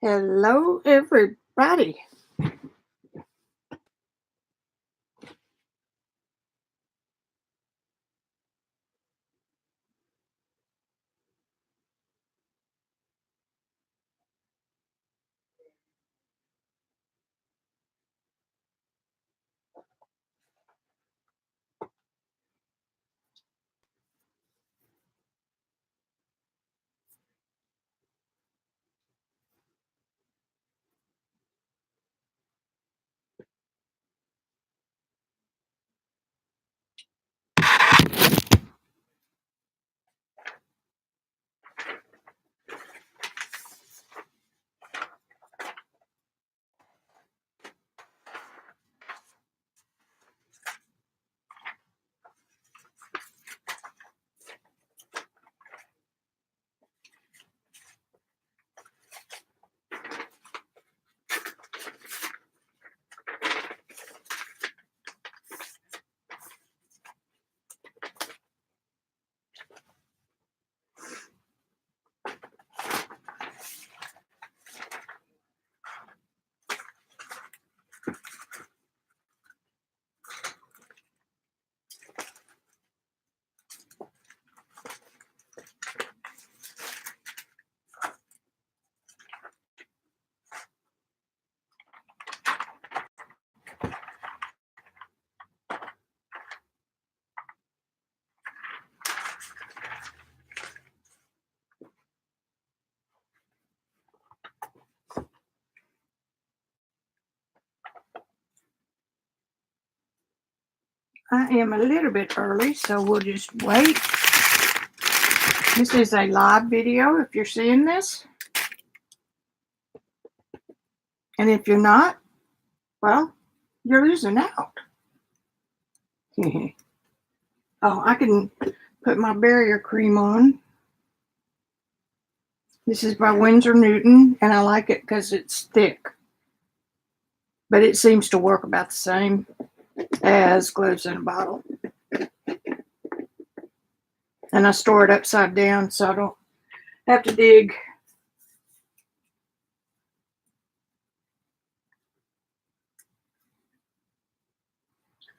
Hello, everybody. I am a little bit early, so we'll just wait. This is a live video if you're seeing this. And if you're not, well, you're losing out. Oh, I can put my barrier cream on. This is by Winsor Newton, and I like it because it's thick. But it seems to work about the same as gloves in a bottle. And I store it upside down so I don't have to dig.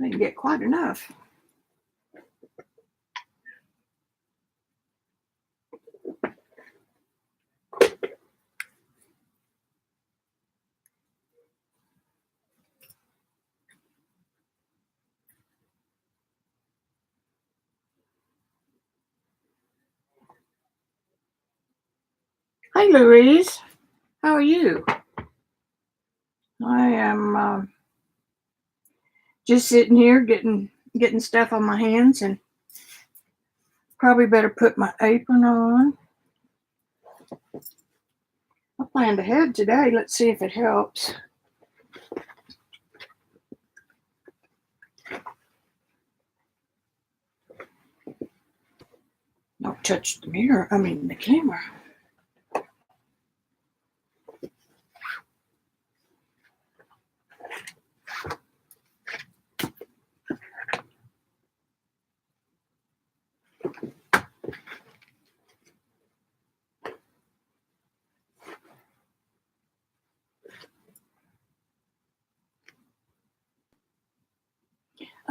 I didn't get quite enough. Hey, Louise. How are you? I am just sitting here getting stuff on my hands, and probably better put my apron on. I planned ahead today. Let's see if it helps. Don't touch the mirror. I mean the camera.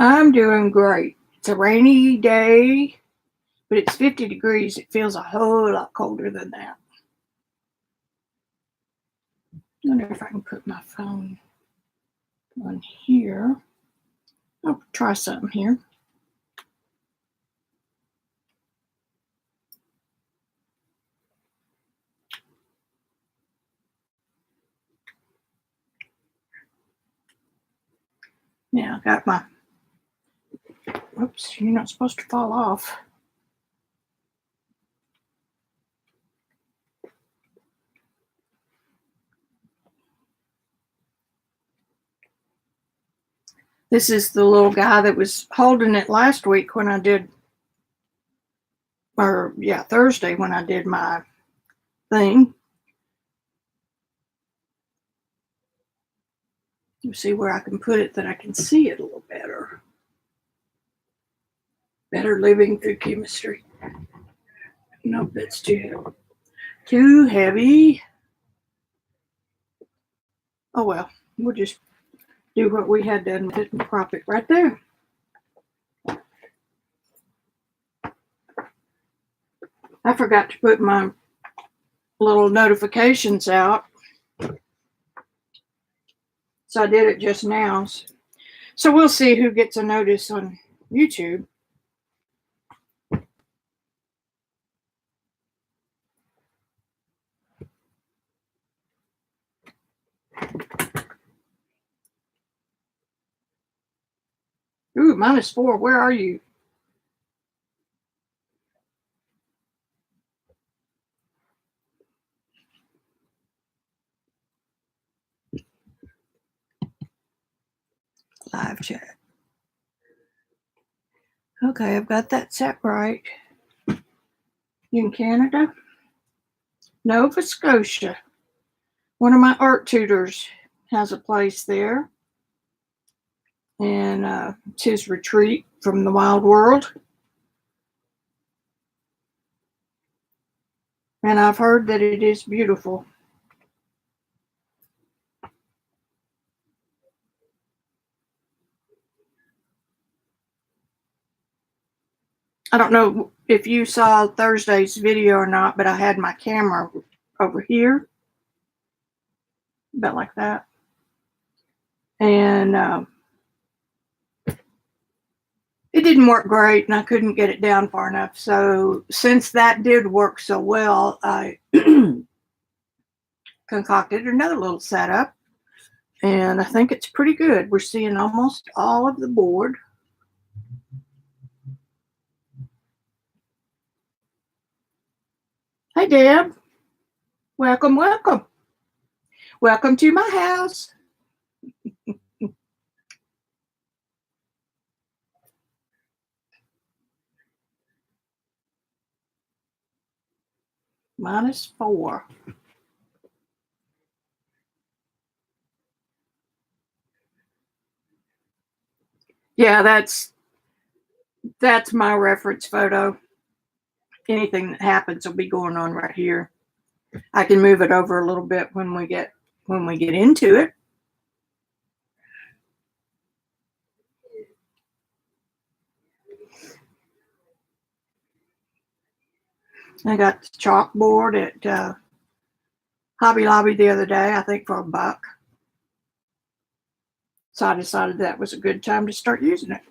I'm doing great. It's a rainy day, but it's 50 degrees. It feels a whole lot colder than that. I wonder if I can put my phone on here. I'll try something here. Now I got my, oops, you're not supposed to fall off. This is the little guy that was holding it last week when I did, or yeah, Thursday when I did my thing. You see where I can put it that I can see it a little better. Better living through chemistry. Nope, that's too heavy. Oh well, we'll just do what we had done with it and crop it right there. I forgot to put my little notifications out, so I did it just now. So we'll see who gets a notice on YouTube. Ooh, -4. Where are you? Live chat. Okay, I've got that set right. You in Canada? Nova Scotia. One of my art tutors has a place there. And it's his retreat from the wild world. And I've heard that it is beautiful. I don't know if you saw Thursday's video or not, but I had my camera over here, about like that. And it didn't work great, and I couldn't get it down far enough. So since that did work so well, I concocted another little setup, and I think it's pretty good. We're seeing almost all of the board. Hey, Deb. Welcome, welcome. Welcome to my house. -4. Yeah, that's my reference photo. Anything that happens will be going on right here. I can move it over a little bit when we get into it. I got the chalkboard at Hobby Lobby the other day, I think for $1. So I decided that was a good time to start using it.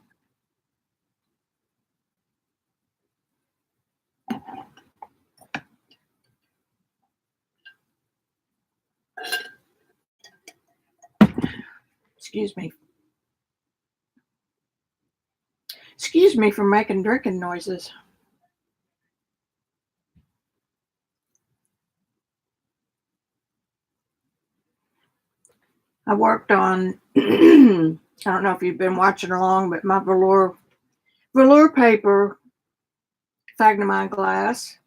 Excuse me. Excuse me for making drinking noises. I worked on, I don't know if you've been watching along, but my velour paper, Phagnomine glass,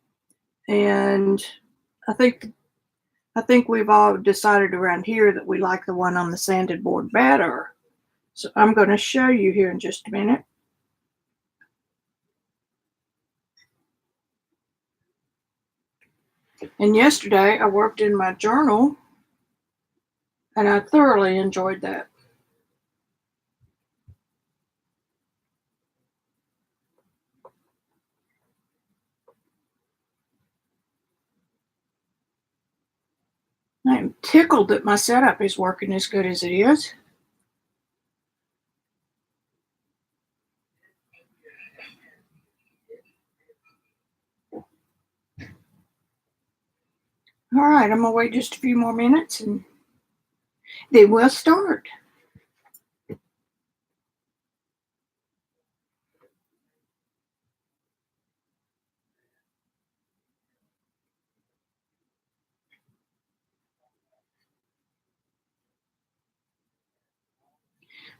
and I think we've all decided around here that we like the one on the sanded board better. So I'm going to show you here in just a minute. And yesterday I worked in my journal, and I thoroughly enjoyed that. I'm tickled that my setup is working as good as it is. All right, I'm going to wait just a few more minutes and then we'll start.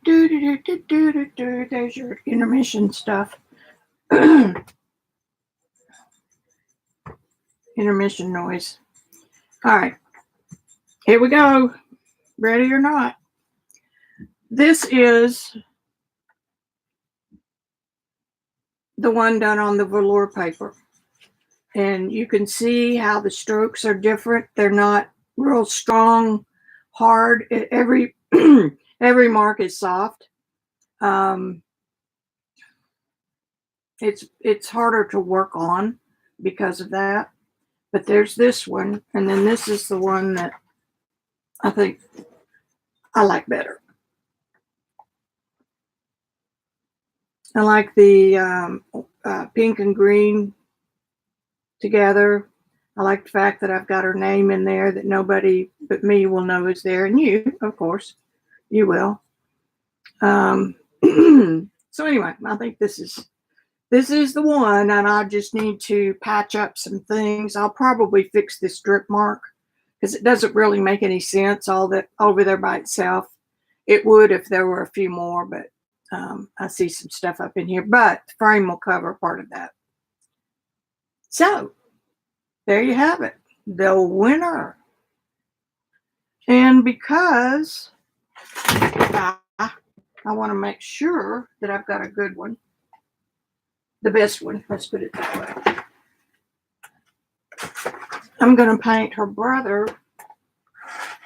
There's your intermission stuff. Intermission noise. All right, here we go. Ready or not. This is the one done on the velour paper. And you can see how the strokes are different. They're not real strong, hard. Every every mark is soft. It's harder to work on because of that. But there's this one, and then this is the one that I think I like better. I like the pink and green together. I like the fact that I've got her name in there that nobody but me will know is there, and you, of course, you will. So anyway, I think this is the one, and I just need to patch up some things. I'll probably fix this drip mark because it doesn't really make any sense all that over there by itself. It would if there were a few more, but I see some stuff up in here, but the frame will cover part of that. So there you have it, the winner. And because I want to make sure that I've got a good one, the best one, let's put it that way, I'm going to paint her brother,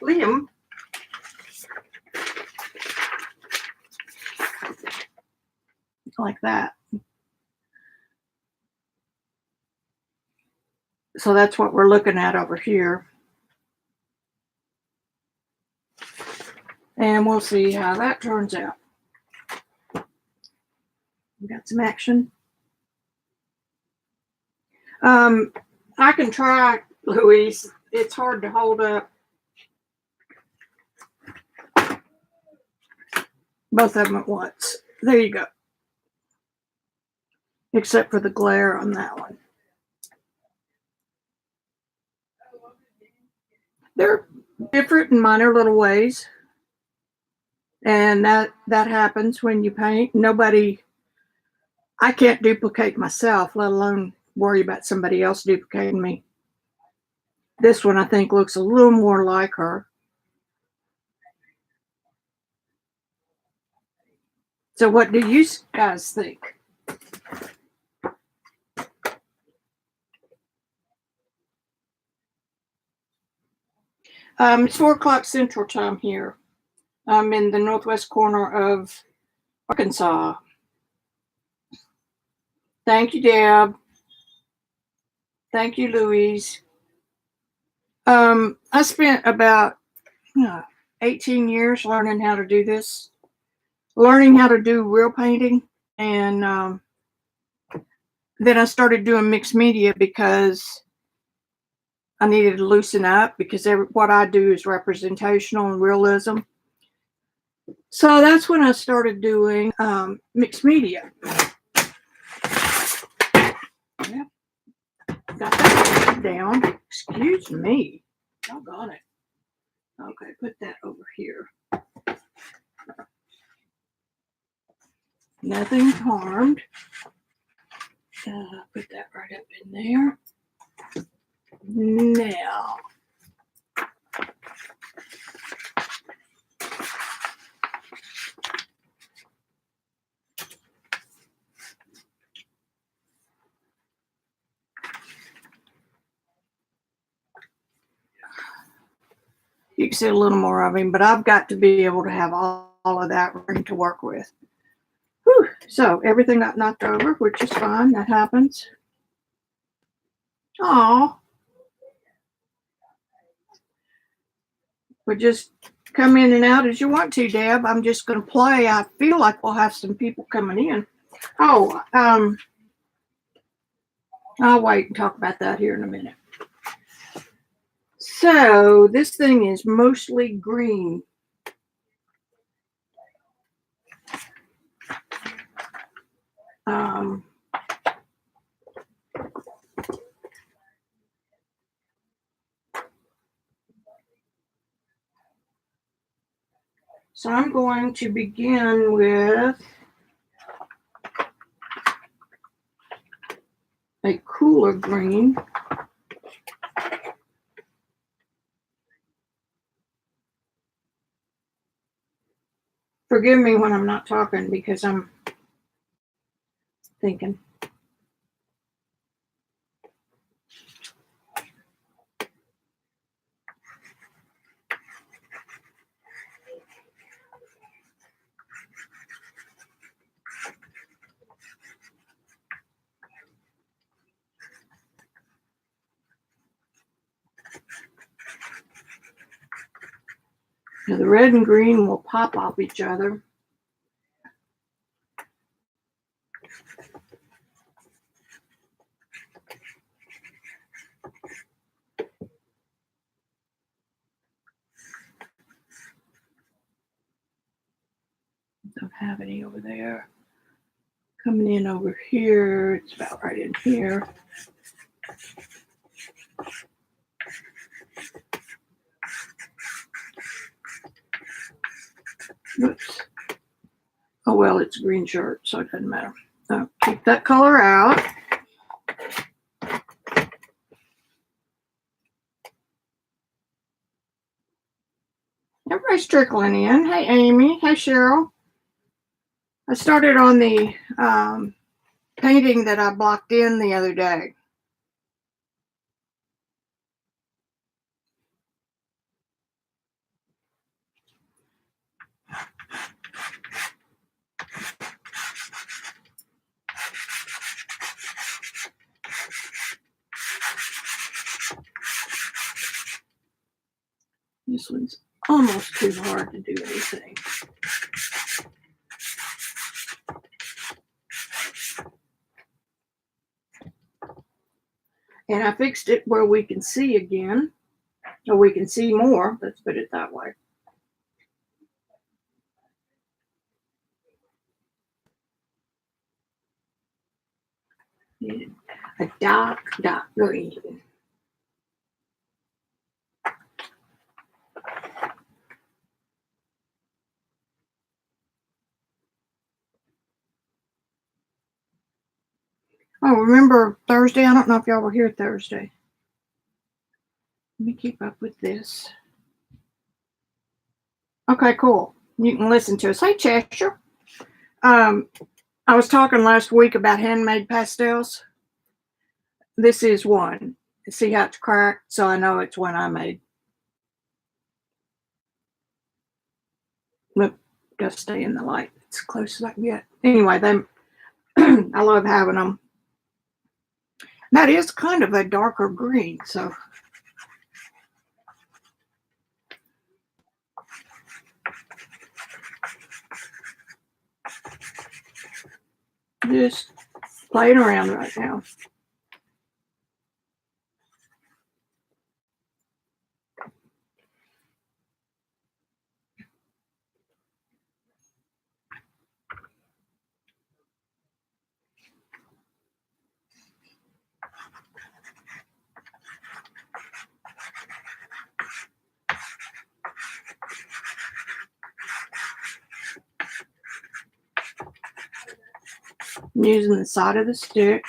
Liam, like that. So that's what we're looking at over here. And we'll see how that turns out. We got some action. I can try, Louise. It's hard to hold up both of them at once. There you go. Except for the glare on that one. They're different in minor little ways. And that happens when you paint. I can't duplicate myself, let alone worry about somebody else duplicating me. This one I think looks a little more like her. So what do you guys think? It's 4 o'clock Central Time here. I'm in the northwest corner of Arkansas. Thank you, Deb. Thank you, Louise. I spent about 18 years learning how to do this, learning how to do real painting, and then I started doing mixed media because I needed to loosen up because what I do is representational and realism. So that's when I started doing mixed media. Yeah. Got that down. Excuse me. Doggone it. Okay, put that over here. Nothing harmed. Put that right up in there. Now, you can see a little more of him, but I've got to be able to have all of that room to work with. Whew. So everything got knocked over, which is fine. That happens. Oh, but just come in and out as you want to, Deb. I'm just going to play. I feel like we'll have some people coming in. Oh, I'll wait and talk about that here in a minute. So this thing is mostly green. So I'm going to begin with a cooler green. Forgive me when I'm not talking because I'm thinking. Now the red and green will pop off each other. Don't have any over there. Coming in over here, it's about right in here. Oops. Oh, well, it's a green shirt, so it doesn't matter. So keep that color out. Everybody's trickling in. Hey, Amy. Hey, Cheryl. I started on the painting that I blocked in the other day. This one's almost too hard to do anything. And I fixed it where we can see again, or we can see more. Let's put it that way. A dark green. Oh, remember Thursday? I don't know if y'all were here Thursday. Let me keep up with this. Okay, cool. You can listen to us. Hey, Cheshire. I was talking last week about handmade pastels. This is one. See how it's cracked? So I know it's one I made. Look, gotta stay in the light. It's close as I can get. Anyway, I love having them. That is kind of a darker green, so just playing around right now. I'm using the side of the stick.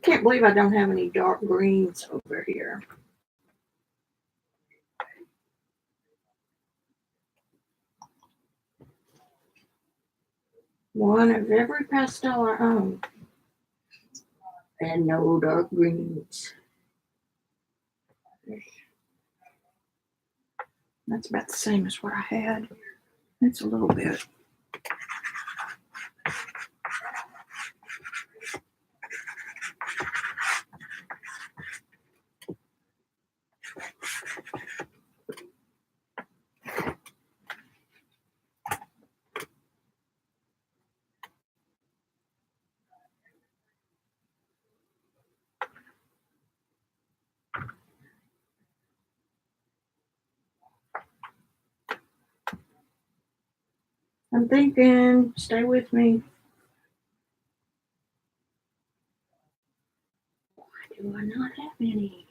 Can't believe I don't have any dark greens over here. One of every pastel I own. And no dark greens. That's about the same as what I had. It's a little bit. I'm thinking, stay with me. Why do I not have any?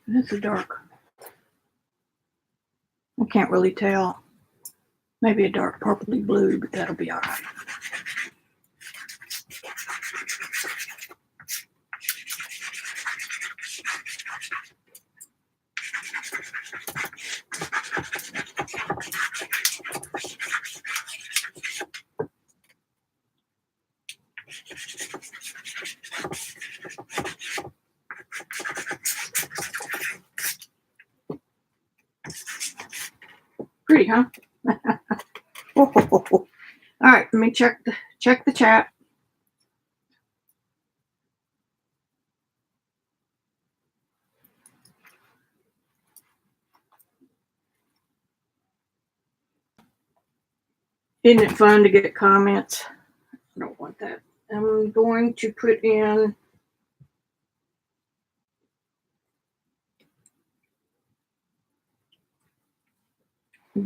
That's a dark. I can't really tell. Maybe a dark purpley blue, but that'll be all right. Pretty, huh? All right, let me check the chat. Isn't it fun to get comments? I don't want that. I'm going to put in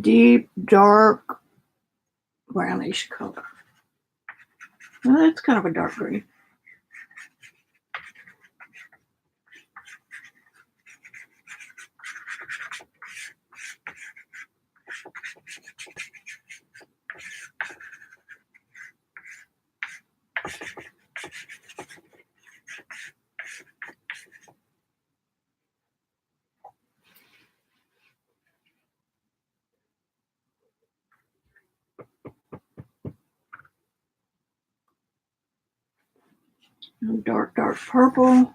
deep, dark, brownish color. Well, that's kind of a dark green. Dark, dark purple.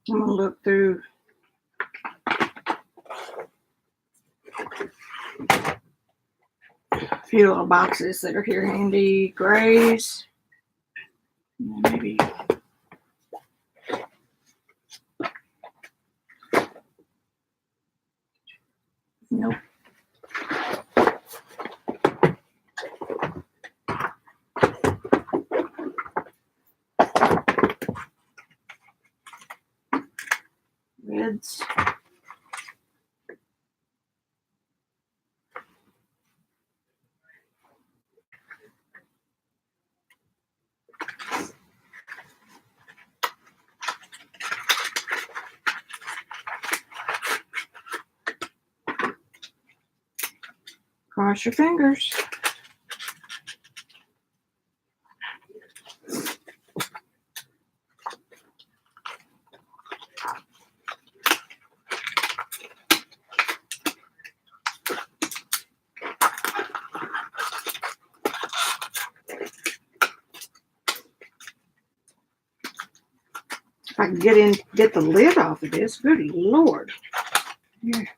I'm going to look through a few little boxes that are here handy. Grays. Maybe. Nope. Reds. Cross your fingers. If I can get the lid off of this, good Lord. Here.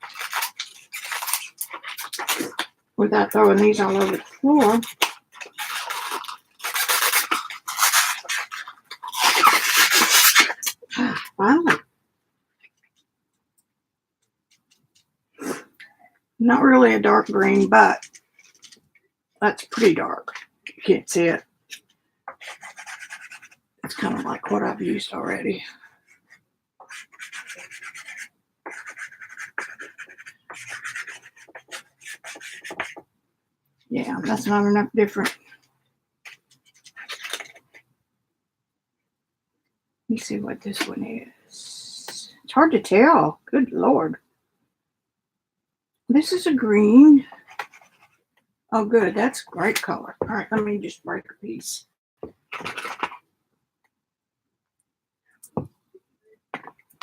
Without throwing these all over the floor. Finally. Not really a dark green, but that's pretty dark. You can't see it. It's kind of like what I've used already. Yeah, that's not enough different. Let me see what this one is. It's hard to tell. Good Lord. This is a green. Oh, good. That's great color. All right, let me just break a piece.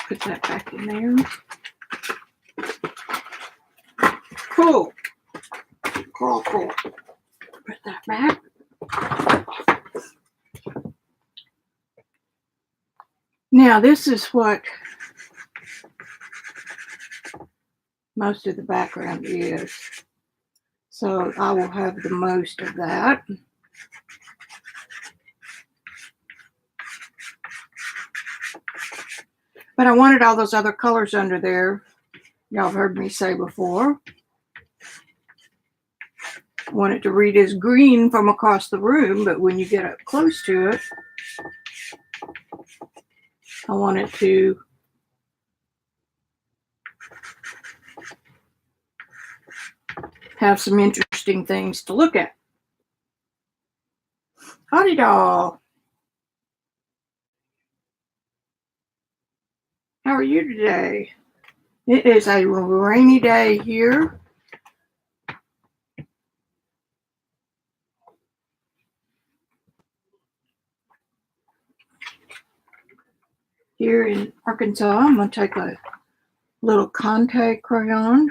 Put that back in there. Cool. Cool, cool. Put that back. Now, this is what most of the background is. So I will have the most of that. But I wanted all those other colors under there. Y'all have heard me say before. I want it to read as green from across the room, but when you get up close to it, I want it to have some interesting things to look at. Howdy doll. How are you today? It is a rainy day here. Here in Arkansas, I'm going to take a little contact crayon.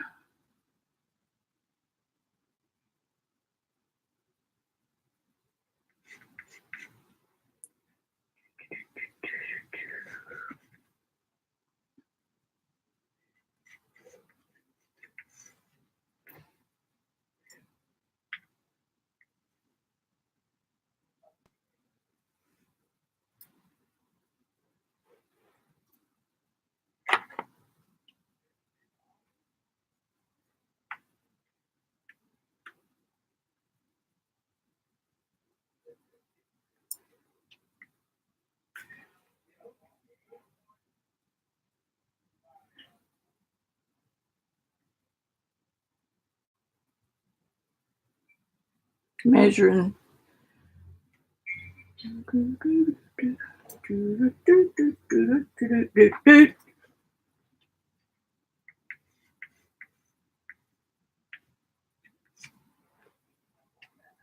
Measuring.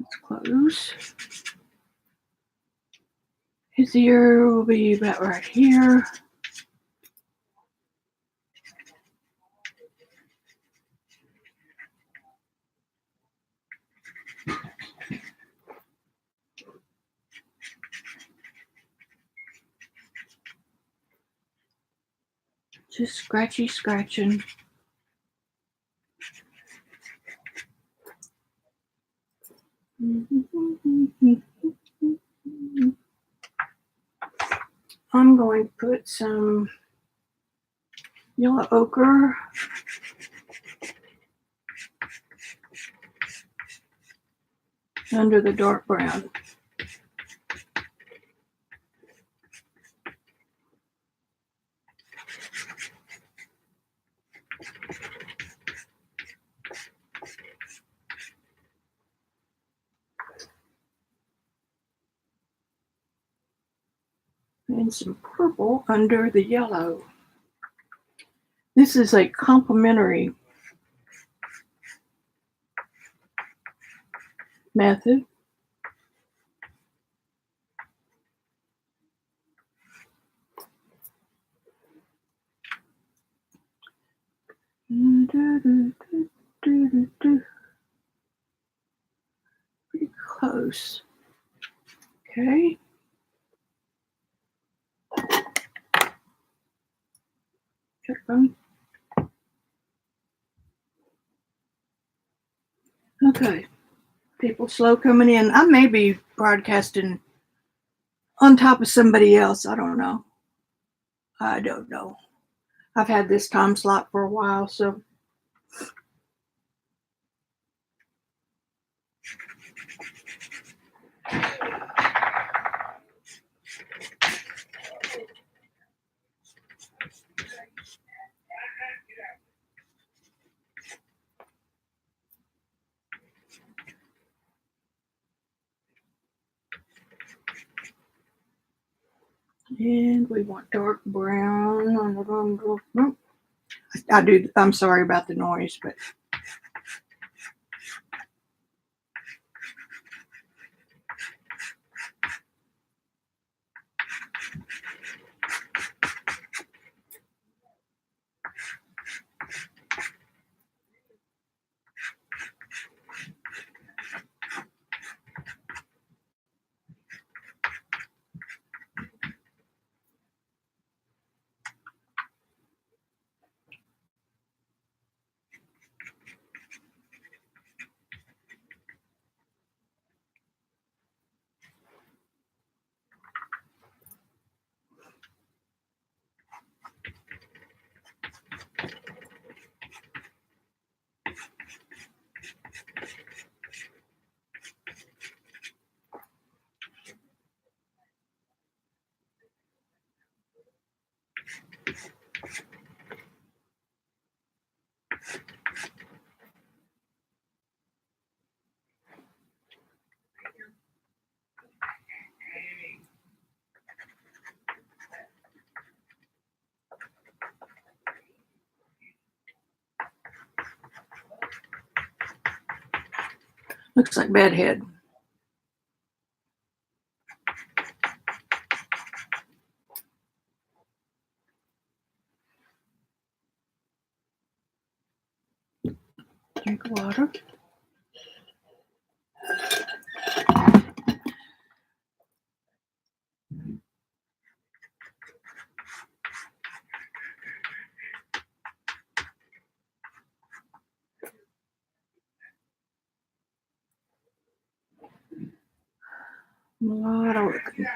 Let's close. His ear will be about right here. Just scratching. I'm going to put some yellow ochre under the dark brown. And some purple under the yellow. This is a complementary method. Pretty close. Okay. Check them. Okay. People slow coming in. I may be broadcasting on top of somebody else. I don't know. I've had this time slot for a while, so. And we want dark brown on the wrong. I'm sorry about the noise, but. Looks like bedhead. Drink of water. A lot of working.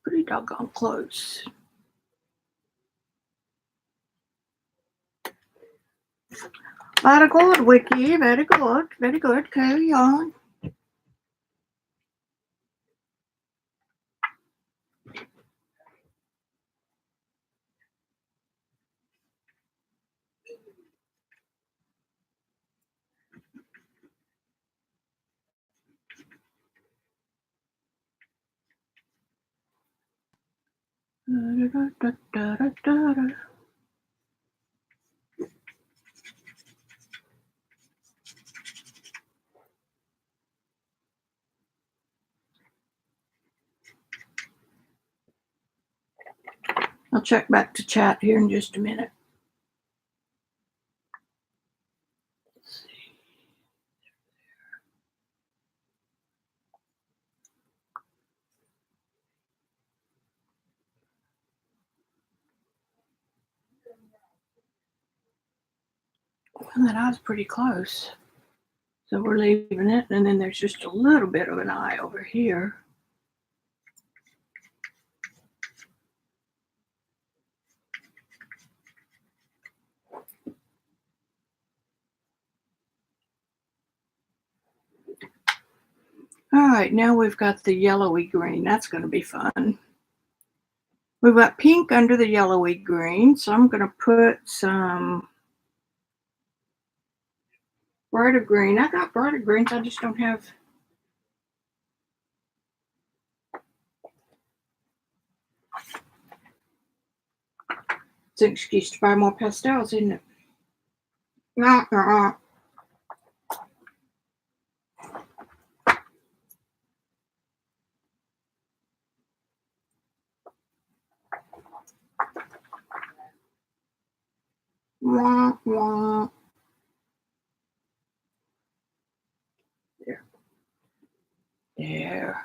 Pretty doggone close. Very good, Vicki. Very good. Very good. Carry on. I'll check back to chat here in just a minute. Well, that eye's pretty close. So we're leaving it, and then there's just a little bit of an eye over here. All right, now we've got the yellowy green. That's going to be fun. We've got pink under the yellowy green, so I'm going to put some brighter green. I got brighter greens, I just don't have. It's an excuse to buy more pastels, isn't it? There. There.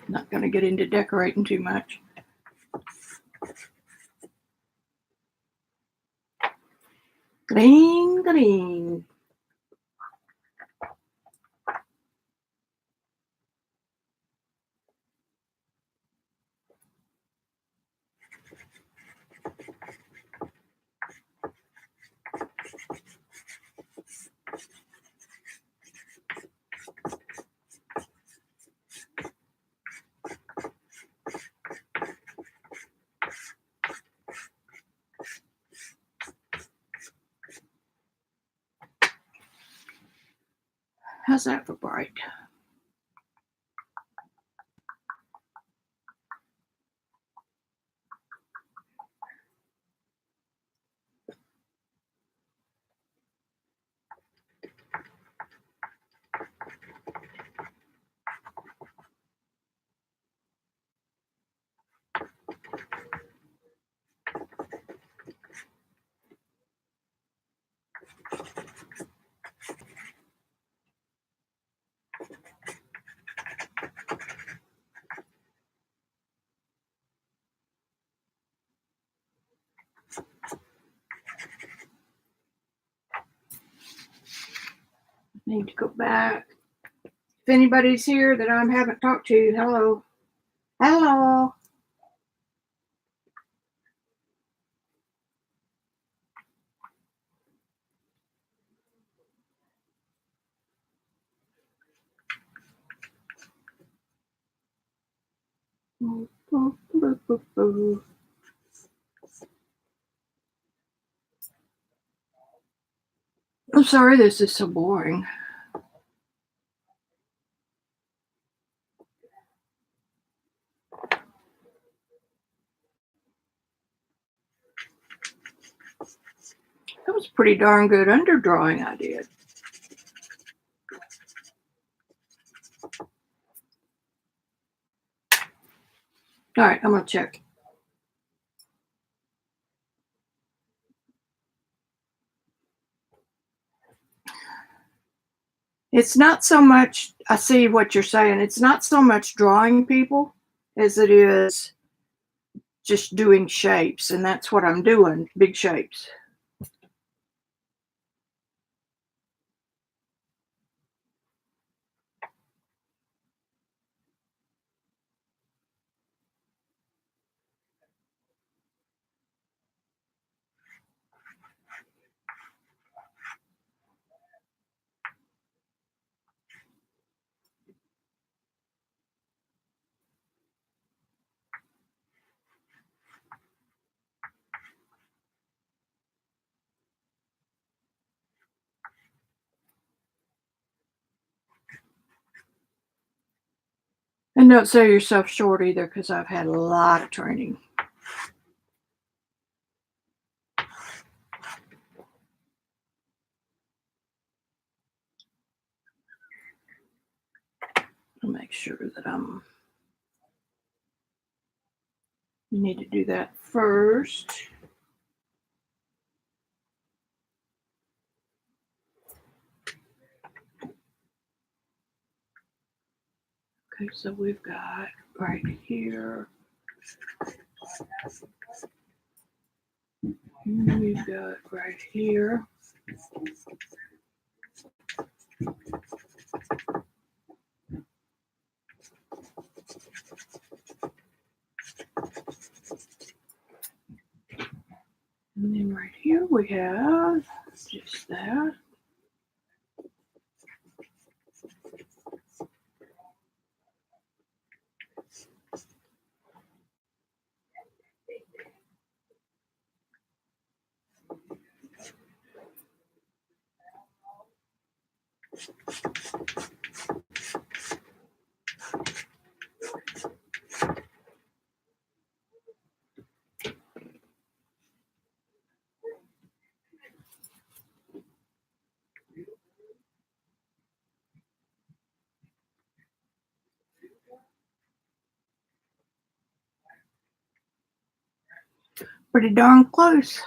Not going to get into decorating too much. Green, green. How's that for bright? Need to go back. If anybody's here that I haven't talked to, hello. Hello. I'm sorry this is so boring. That was pretty darn good underdrawing I did. All right, I'm going to check. It's not so much, I see what you're saying. It's not so much drawing people as it is just doing shapes. And that's what I'm doing, big shapes. And don't sell yourself short either, because I've had a lot of training. I'll make sure that you need to do that first. Okay, so we've got right here. We've got right here. And then right here we have just that. Pretty darn close.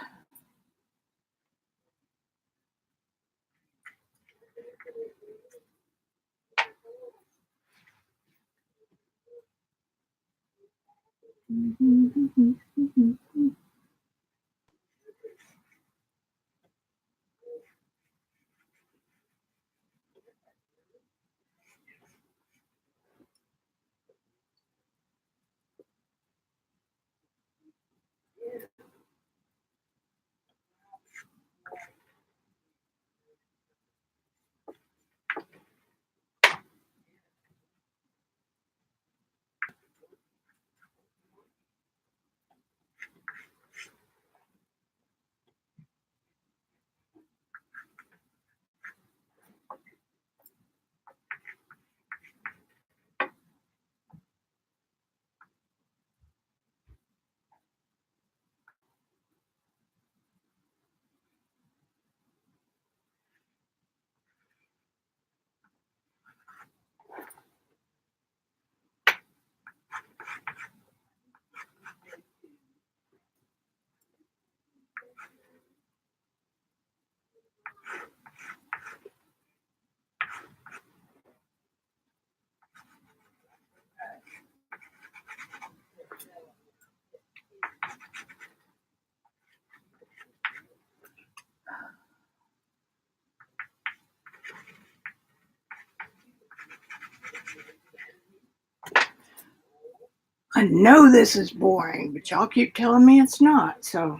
I know this is boring, but y'all keep telling me it's not, so.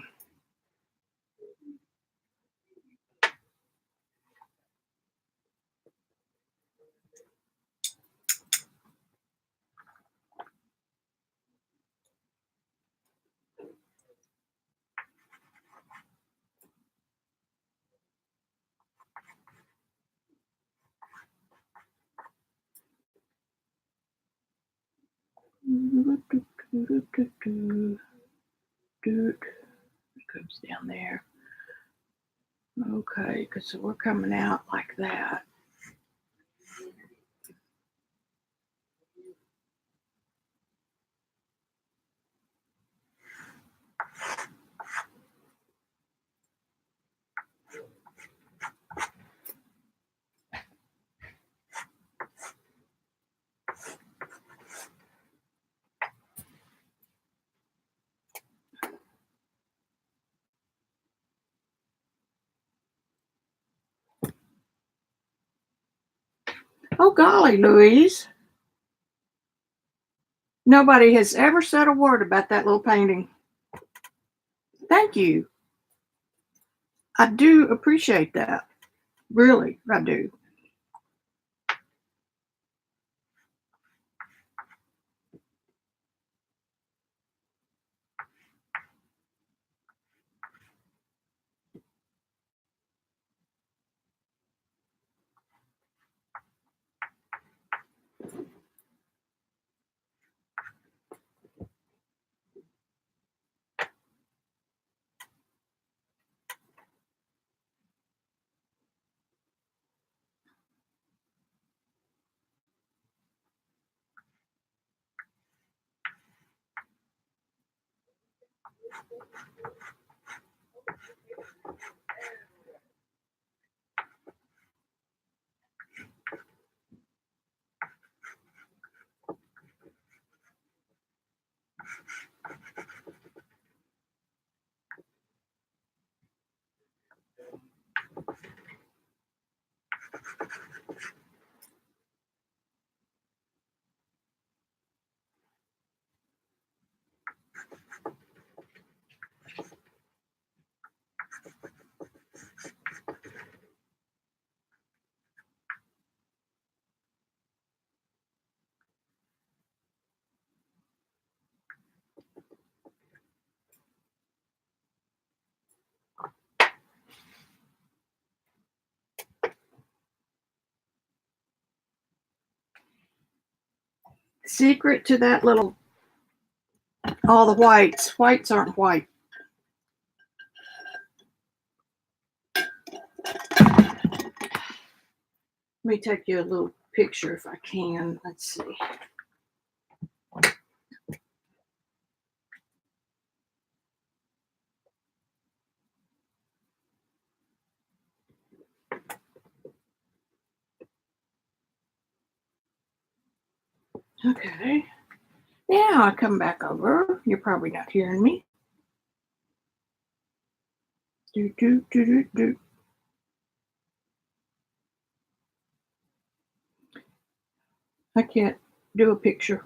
It goes down there. Okay, because we're coming out like that. Oh, golly, Louise. Nobody has ever said a word about that little painting. Thank you. I do appreciate that. Really, I do. Secret to that little, all the whites. Whites aren't white. Let me take you a little picture if I can. Let's see. Okay. Now I come back over. You're probably not hearing me. Do, do, do, do, do. I can't do a picture.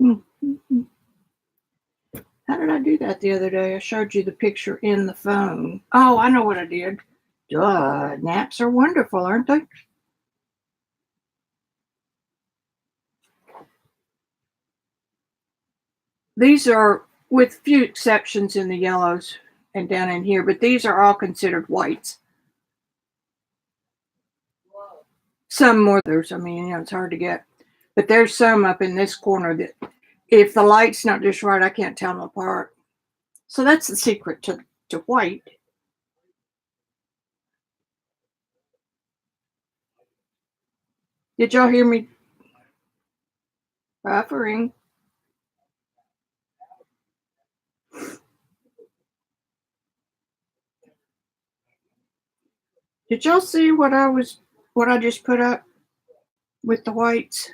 Mm-hmm. How did I do that the other day? I showed you the picture in the phone. Oh, I know what I did. Duh, naps are wonderful, aren't they? These are, with few exceptions in the yellows and down in here, but these are all considered whites. Some more than others. I mean, it's hard to get. But there's some up in this corner that if the light's not just right, I can't tell them apart. So that's the secret to white. Did y'all hear me buffering? Did y'all see what I just put up with the whites?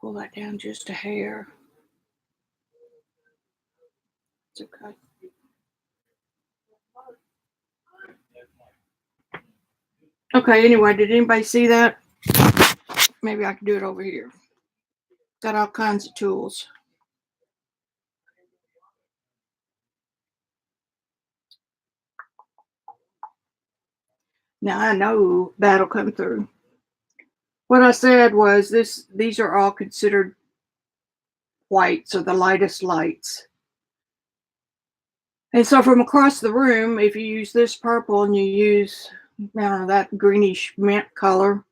Pull that down just a hair. It's okay. Okay, anyway, did anybody see that? Maybe I can do it over here. Got all kinds of tools. Now I know that'll come through. What I said was these are all considered whites, or the lightest lights. And so from across the room, if you use this purple and you use, I don't know, that greenish mint color,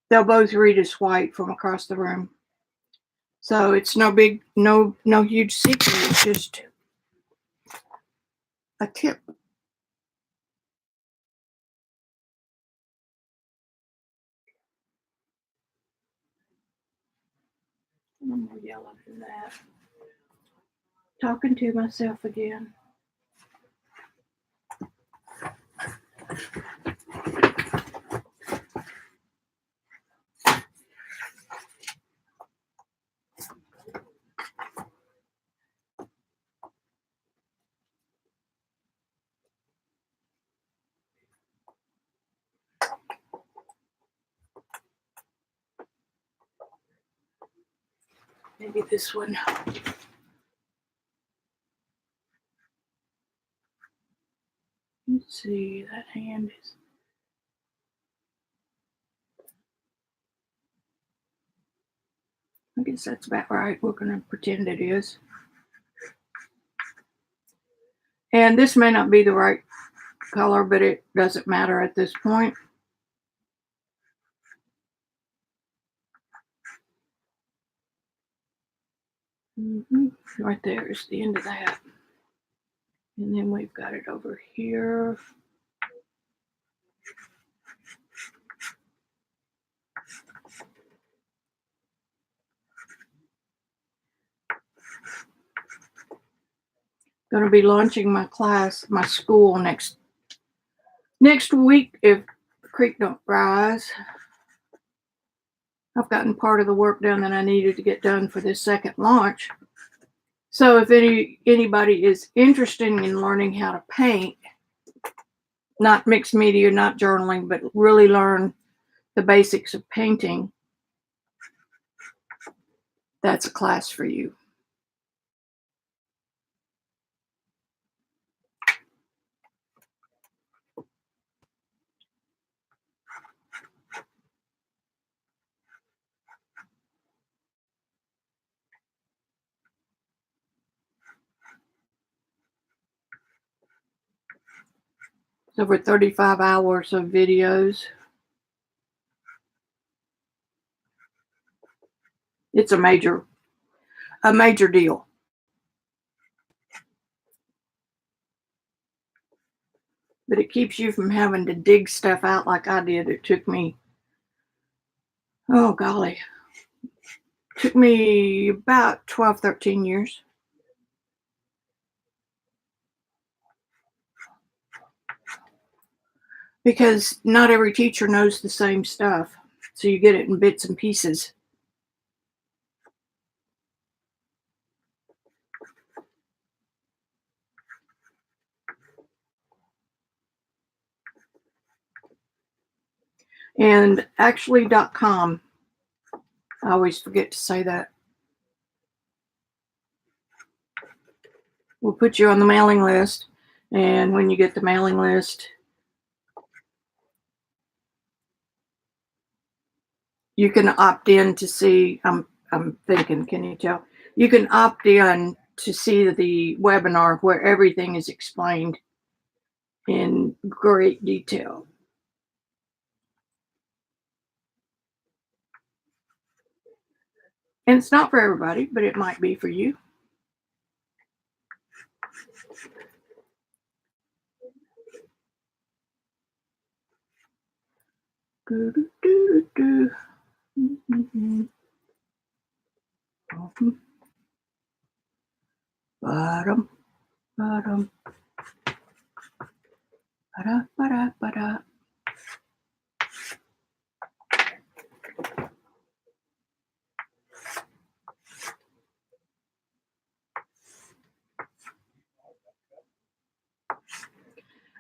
they'll both read as white from across the room. So it's no huge secret. It's just a tip. I'm more yellow than that. Talking to myself again. Maybe this one. Let's see, that hand is. I guess that's about right. We're going to pretend it is. And this may not be the right color, but it doesn't matter at this point. Right there is the end of that. And then we've got it over here. Going to be launching my class, my school next week if the creek don't rise. I've gotten part of the work done that I needed to get done for this second launch. So if anybody is interested in learning how to paint, not mixed media, not journaling, but really learn the basics of painting, that's a class for you. It's over 35 hours of videos. It's a major deal. But it keeps you from having to dig stuff out like I did. It took me, oh golly, it took me about 12, 13 years. Because not every teacher knows the same stuff. So you get it in bits and pieces. And Axully.com, I always forget to say that. We'll put you on the mailing list. And when you get the mailing list, you can opt in to see, I'm thinking, can you tell? You can opt in to see the webinar where everything is explained in great detail. And it's not for everybody, but it might be for you. Bottom. Ba-da.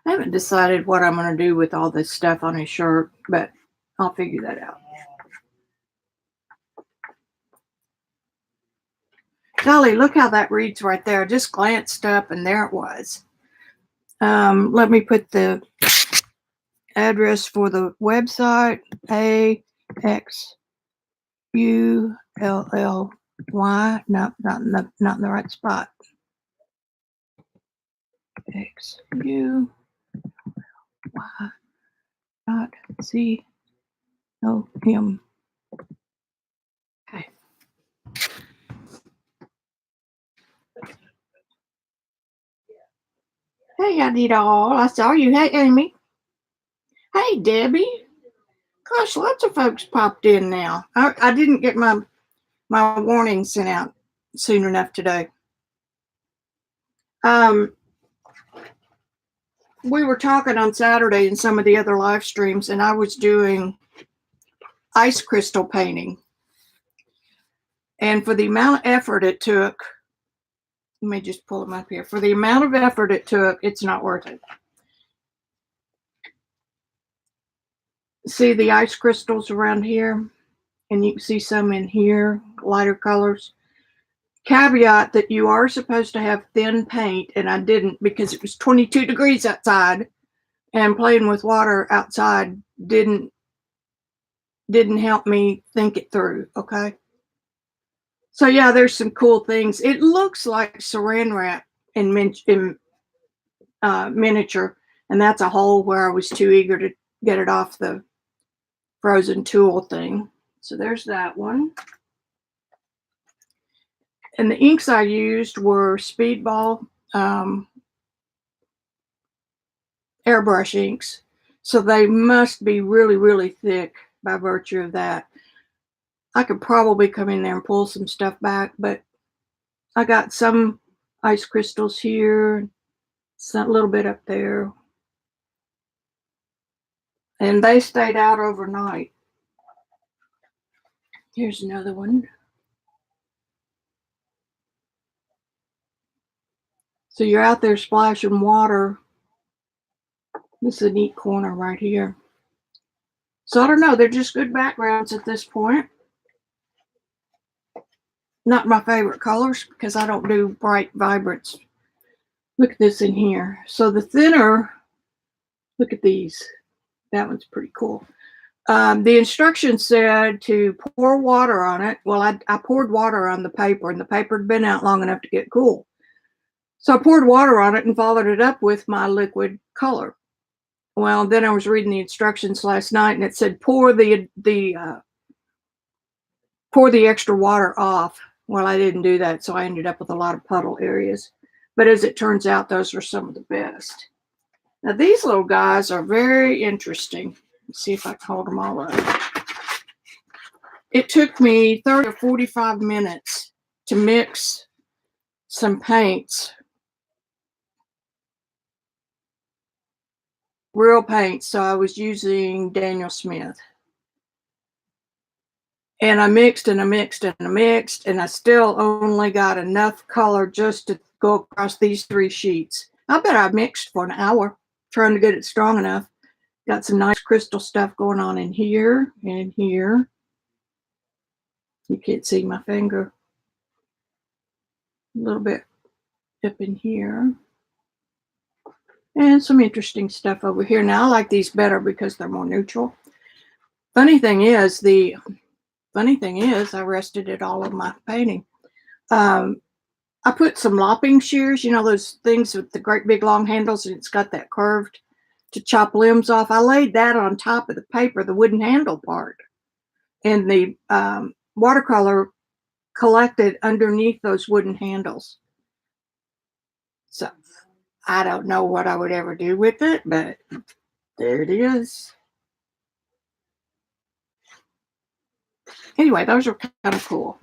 I haven't decided what I'm going to do with all this stuff on his shirt, but I'll figure that out. Golly, look how that reads right there. I just glanced up and there it was. Let me put the address for the website. AXULLY. No, not in the right spot. XULY. Not COM. Okay. Hey, I did all. I saw you. Hey, Amy. Hey, Debbie. Gosh, lots of folks popped in now. I didn't get my warning sent out soon enough today. We were talking on Saturday in some of the other live streams, and I was doing ice crystal painting. And for the amount of effort it took, let me just pull them up here. For the amount of effort it took, it's not worth it. See the ice crystals around here? And you can see some in here, lighter colors. Caveat that you are supposed to have thin paint, and I didn't because it was 22 degrees outside, and playing with water outside didn't help me think it through, okay? So yeah, there's some cool things. It looks like saran wrap in miniature, and that's a hole where I was too eager to get it off the frozen tool thing. So there's that one. And the inks I used were Speedball airbrush inks. So they must be really, really thick by virtue of that. I could probably come in there and pull some stuff back, but I got some ice crystals here, some, a little bit up there. And they stayed out overnight. Here's another one. So you're out there splashing water. This is a neat corner right here. So I don't know, they're just good backgrounds at this point. Not my favorite colors because I don't do bright vibrants. Look at this in here. So the thinner, look at these. That one's pretty cool. The instructions said to pour water on it. Well, I poured water on the paper, and the paper had been out long enough to get cool. So I poured water on it and followed it up with my liquid color. Well, then I was reading the instructions last night, and it said pour the extra water off. Well, I didn't do that, so I ended up with a lot of puddle areas. But as it turns out, those are some of the best. Now, these little guys are very interesting. Let's see if I can hold them all up. It took me 30 or 45 minutes to mix some paints, real paints. So I was using Daniel Smith. And I mixed and I mixed and I mixed, and I still only got enough color just to go across these 3 sheets. I bet I mixed for an hour trying to get it strong enough. Got some nice crystal stuff going on in here and here. You can't see my finger. A little bit up in here. And some interesting stuff over here. Now I like these better because they're more neutral. Funny thing is, I rested it all on my painting. I put some lopping shears, you know, those things with the great big long handles, and it's got that curved to chop limbs off. I laid that on top of the paper, the wooden handle part. And the watercolor collected underneath those wooden handles. So I don't know what I would ever do with it, but there it is. Anyway, those are kind of cool.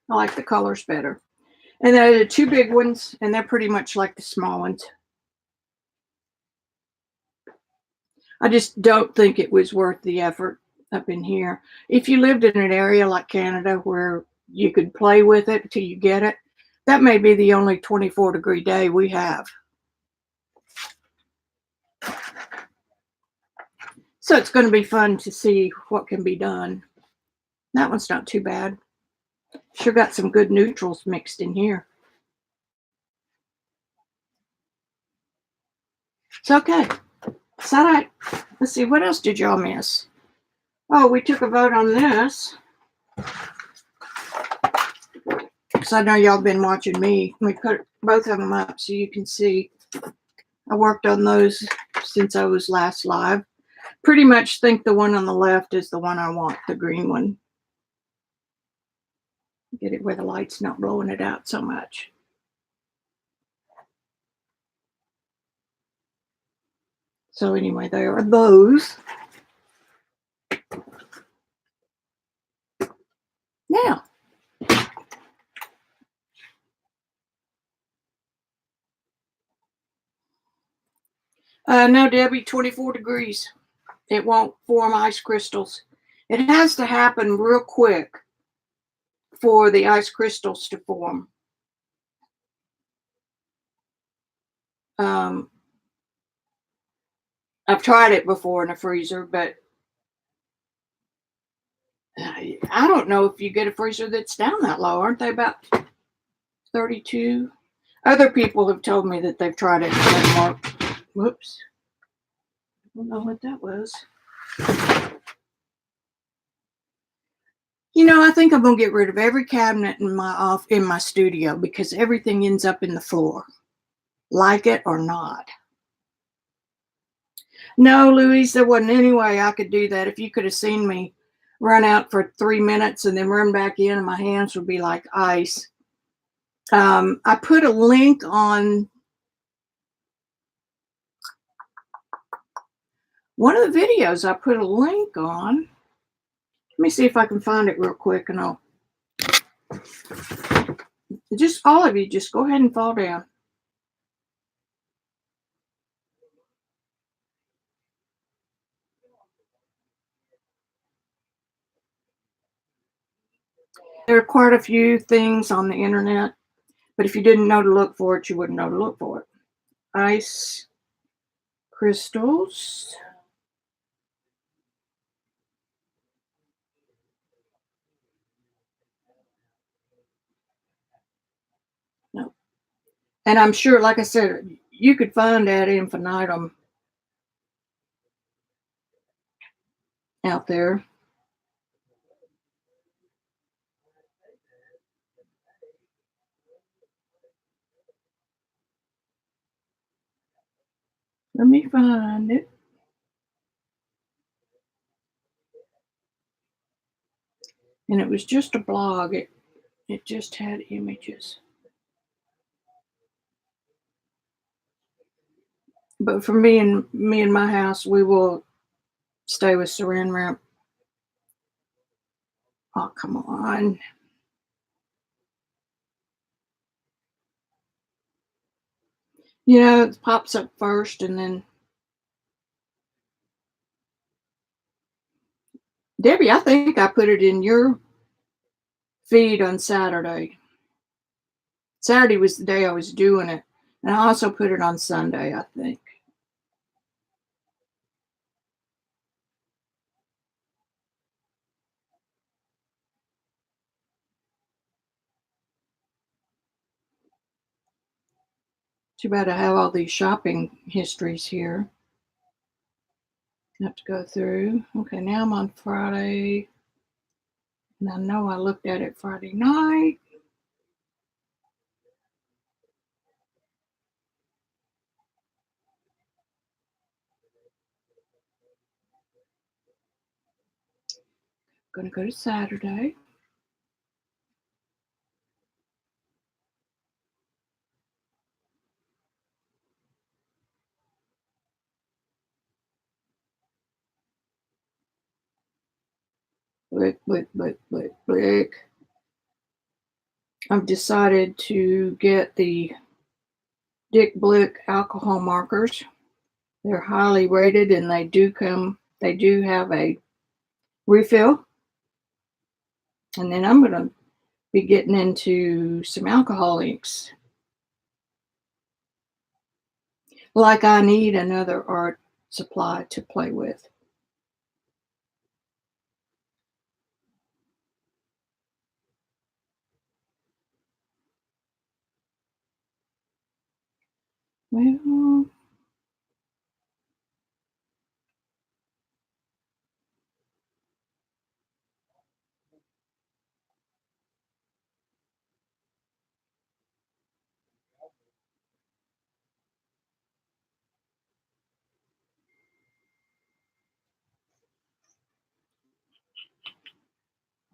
I like the colors better. And then I did 2 big ones, and they're pretty much like the small ones. I just don't think it was worth the effort up in here. If you lived in an area like Canada where you could play with it till you get it, that may be the only 24-degree day we have. So it's going to be fun to see what can be done. That one's not too bad. Sure got some good neutrals mixed in here. It's okay. It's all right. Let's see, what else did y'all miss? Oh, we took a vote on this. Because I know y'all been watching me. We put both of them up so you can see. I worked on those since I was last live. Pretty much think the one on the left is the one I want, the green one. Get it where the light's not blowing it out so much. So anyway, there are those. Now, no, Debbie, 24 degrees. It won't form ice crystals. It has to happen real quick for the ice crystals to form. I've tried it before in a freezer, but I don't know if you get a freezer that's down that low. Aren't they about 32? Other people have told me that they've tried it. Whoops. I don't know what that was. You know, I think I'm gonna get rid of every cabinet in my studio because everything ends up in the floor, like it or not. No, Louise, there wasn't any way I could do that. If you could have seen me run out for 3 minutes and then run back in, and my hands would be like ice. I put a link on one of the videos. I put a link on. Let me see if I can find it real quick, and I'll just all of you just go ahead and fall down. There are quite a few things on the internet, but if you didn't know to look for it, you wouldn't know to look for it. Ice crystals. No. And I'm sure, like I said, you could find ad infinitum out there. Let me find it. And it was just a blog. It just had images. But for me and my house, we will stay with Saran wrap. Oh, come on. You know, it pops up first and then. Debbie, I think I put it in your feed on Saturday. Saturday was the day I was doing it. And I also put it on Sunday, I think. Too bad I have all these shopping histories here. I have to go through. Okay, now I'm on Friday. And I know I looked at it Friday night. Gonna go to Saturday. Blick. I've decided to get the Dick Blick alcohol markers. They're highly rated and they do have a refill. And then I'm gonna be getting into some alcohol inks. Like I need another art supply to play with. Well,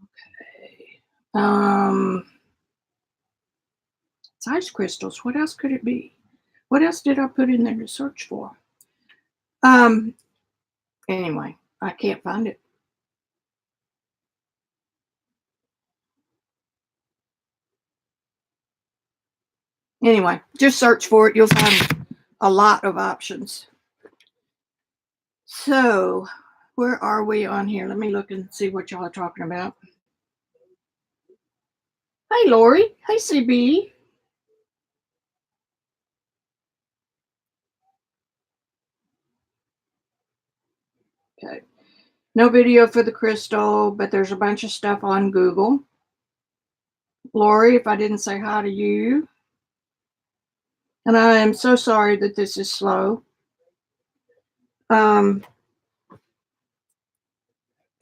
okay. It's ice crystals. What else could it be? What else did I put in there to search for? Um, anyway, I can't find it. Anyway, just search for it. You'll find a lot of options. So, where are we on here? Let me look and see what y'all are talking about. Hey, Lori. Hey, CB. Okay. No video for the crystal, but there's a bunch of stuff on Google. Lori, if I didn't say hi to you, and I am so sorry that this is slow. And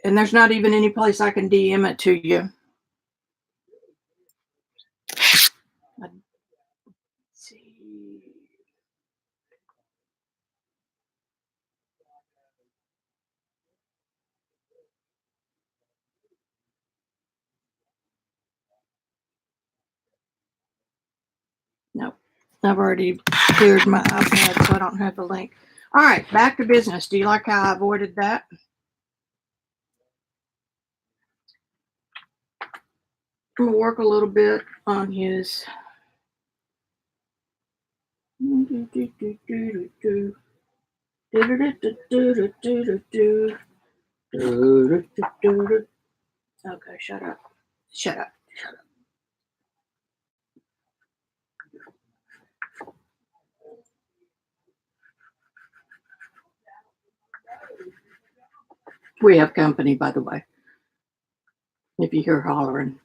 there's not even any place I can DM it to you. Let's see. Nope. I've already cleared my iPad, so I don't have the link. All right, back to business. Do you like how I avoided that? I'm going to work a little bit on his. Okay, shut up. Shut up. Shut up. We have company, by the way, if you hear hollering.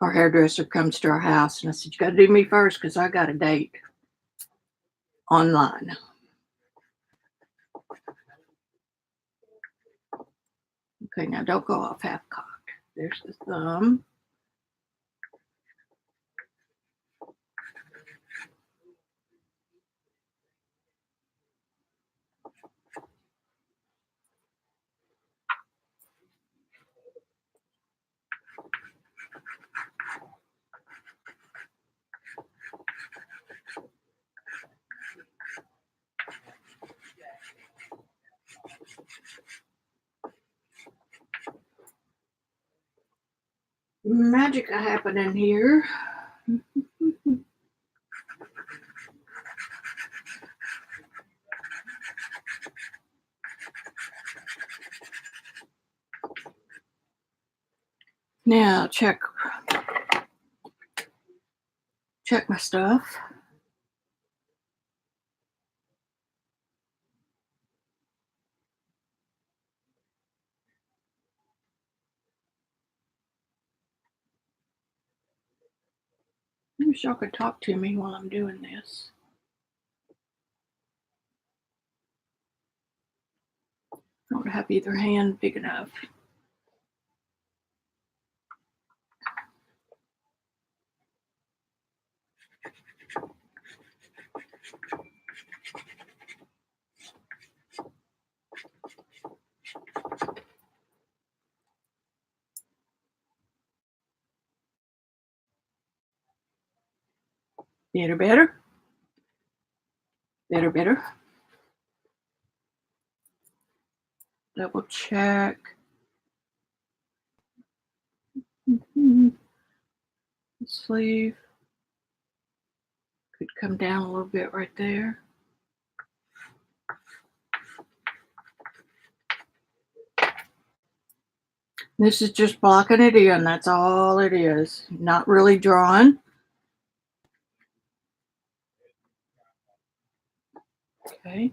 Our hairdresser comes to our house, and I said, you got to do me first because I got a date online. Okay, now don't go off half cocked. There's the thumb. Magic happening here. Now check my stuff. I wish y'all could talk to me while I'm doing this. I don't have either hand big enough. Better. Double check. The sleeve could come down a little bit right there. This is just blocking it in. That's all it is. Not really drawing. Okay.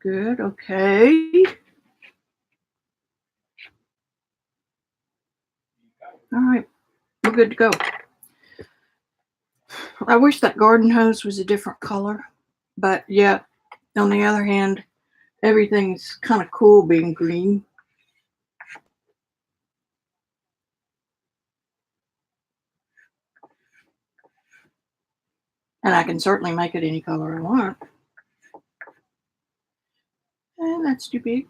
Good. Okay. All right. We're good to go. I wish that garden hose was a different color, but yeah, on the other hand, everything's kind of cool being green. And I can certainly make it any color I want. And that's too big.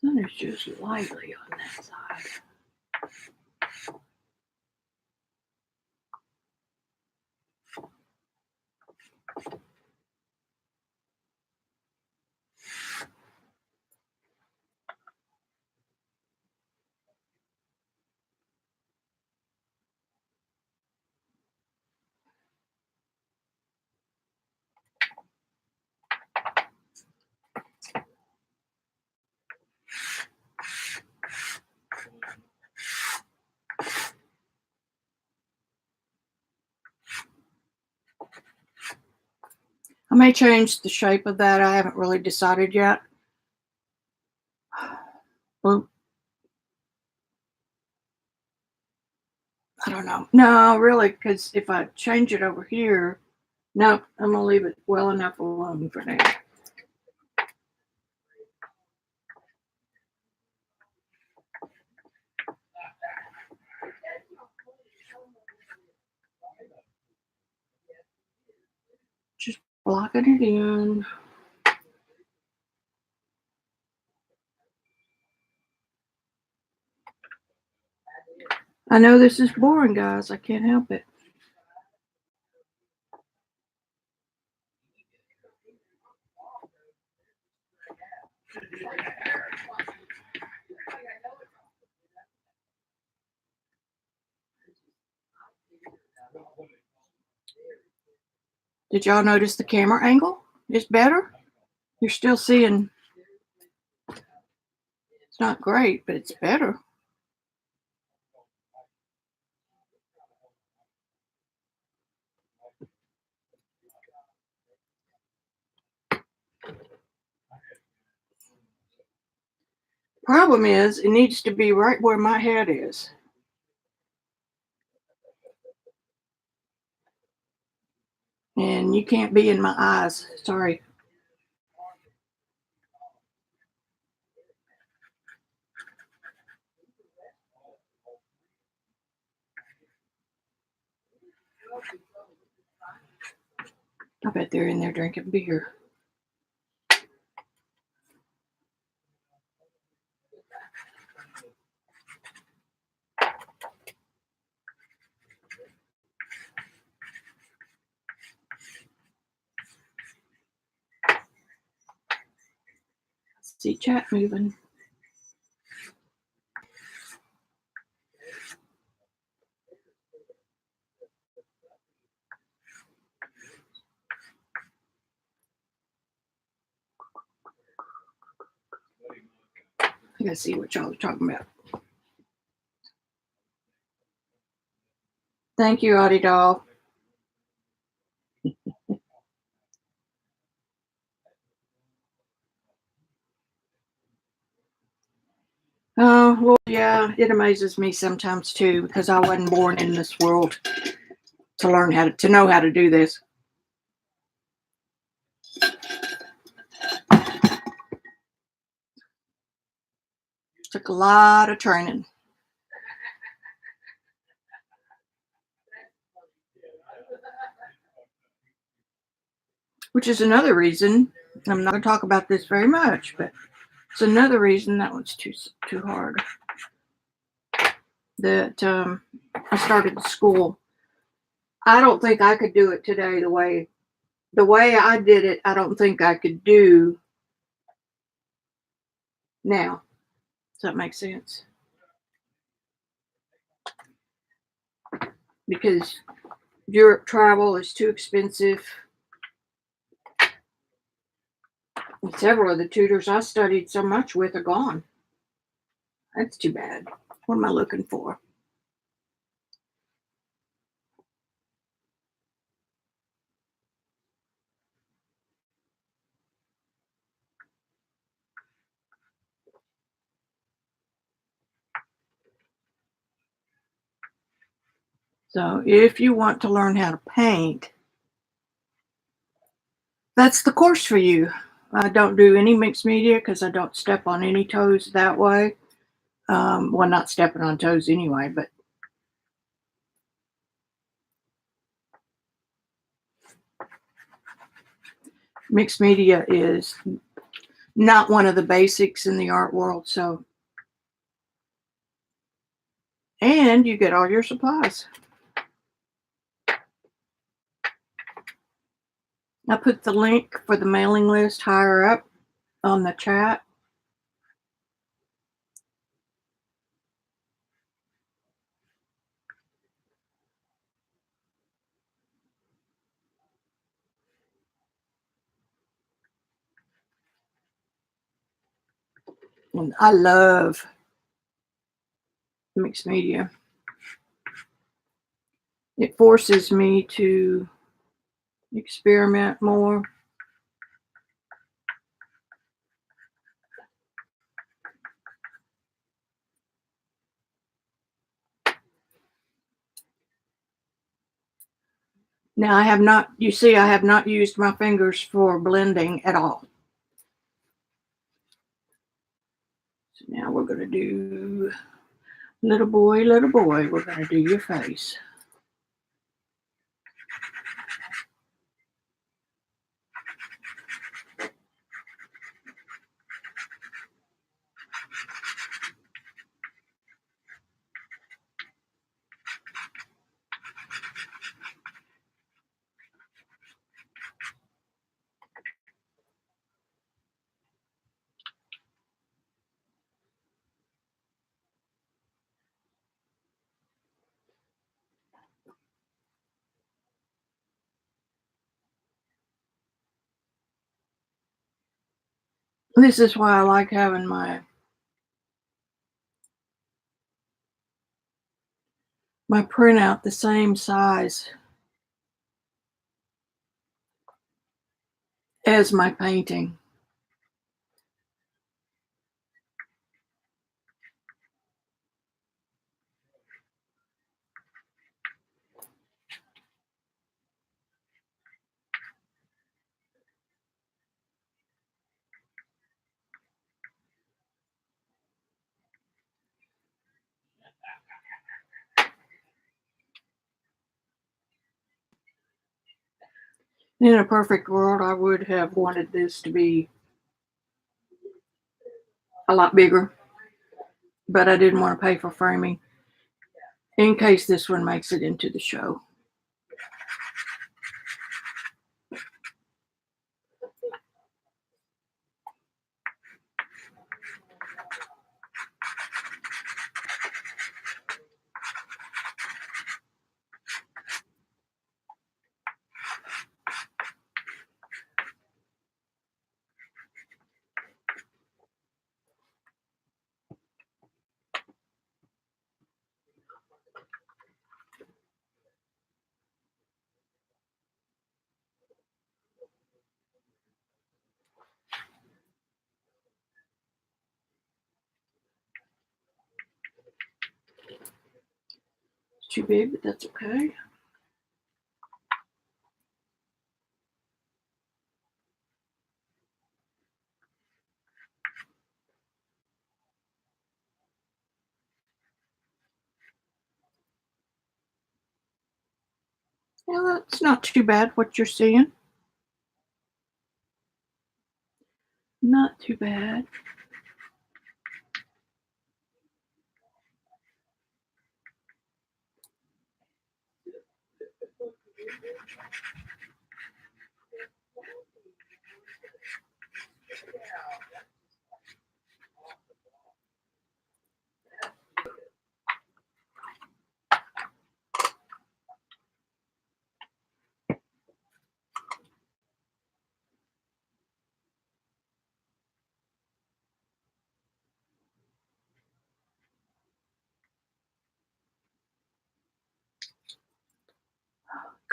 Sun is just lightly on that side. I may change the shape of that. I haven't really decided yet. Well, I don't know. No, really, because if I change it over here, nope, I'm going to leave it well enough alone for now. Just blocking it in. I know this is boring, guys. I can't help it. Did y'all notice the camera angle is better? You're still seeing, it's not great, but it's better. Problem is, it needs to be right where my head is. And you can't be in my eyes. Sorry. I bet they're in there drinking beer. See chat moving. I gotta see what y'all are talking about. Thank you, Audie Doll. Oh, well, yeah, it amazes me sometimes too, because I wasn't born in this world to learn how to know how to do this. Took a lot of training. Which is another reason, I'm not going to talk about this very much, but it's another reason that one's too hard. That I started school. I don't think I could do it today the way I did it. I don't think I could do Now, does that make sense? Because Europe travel is too expensive. And several of the tutors I studied so much with are gone. That's too bad. What am I looking for? So if you want to learn how to paint, that's the course for you. I don't do any mixed media because I don't step on any toes that way. Well, not stepping on toes anyway, but mixed media is not one of the basics in the art world. So, and you get all your supplies. I put the link for the mailing list higher up on the chat. And I love mixed media. It forces me to experiment more. Now I have not, you see, I have not used my fingers for blending at all. So now we're going to do little boy, we're going to do your face. This is why I like having my printout the same size as my painting. In a perfect world, I would have wanted this to be a lot bigger, but I didn't want to pay for framing in case this one makes it into the show. It's too big, but that's okay. Yeah, that's not too bad what you're seeing. Not too bad.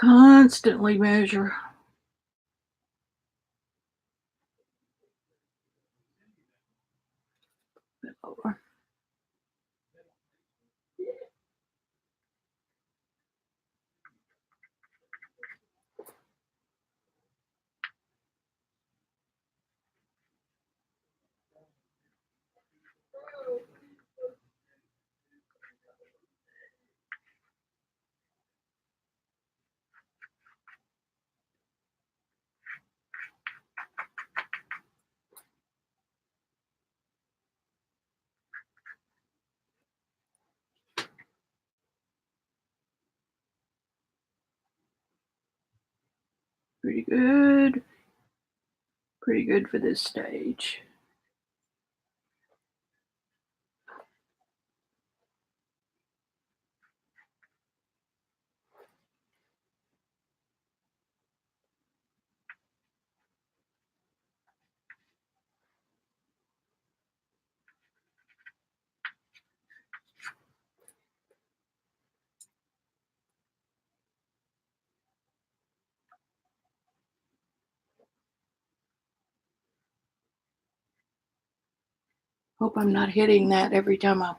Constantly measure. Over. Pretty good. Pretty good for this stage. Hope I'm not hitting that every time I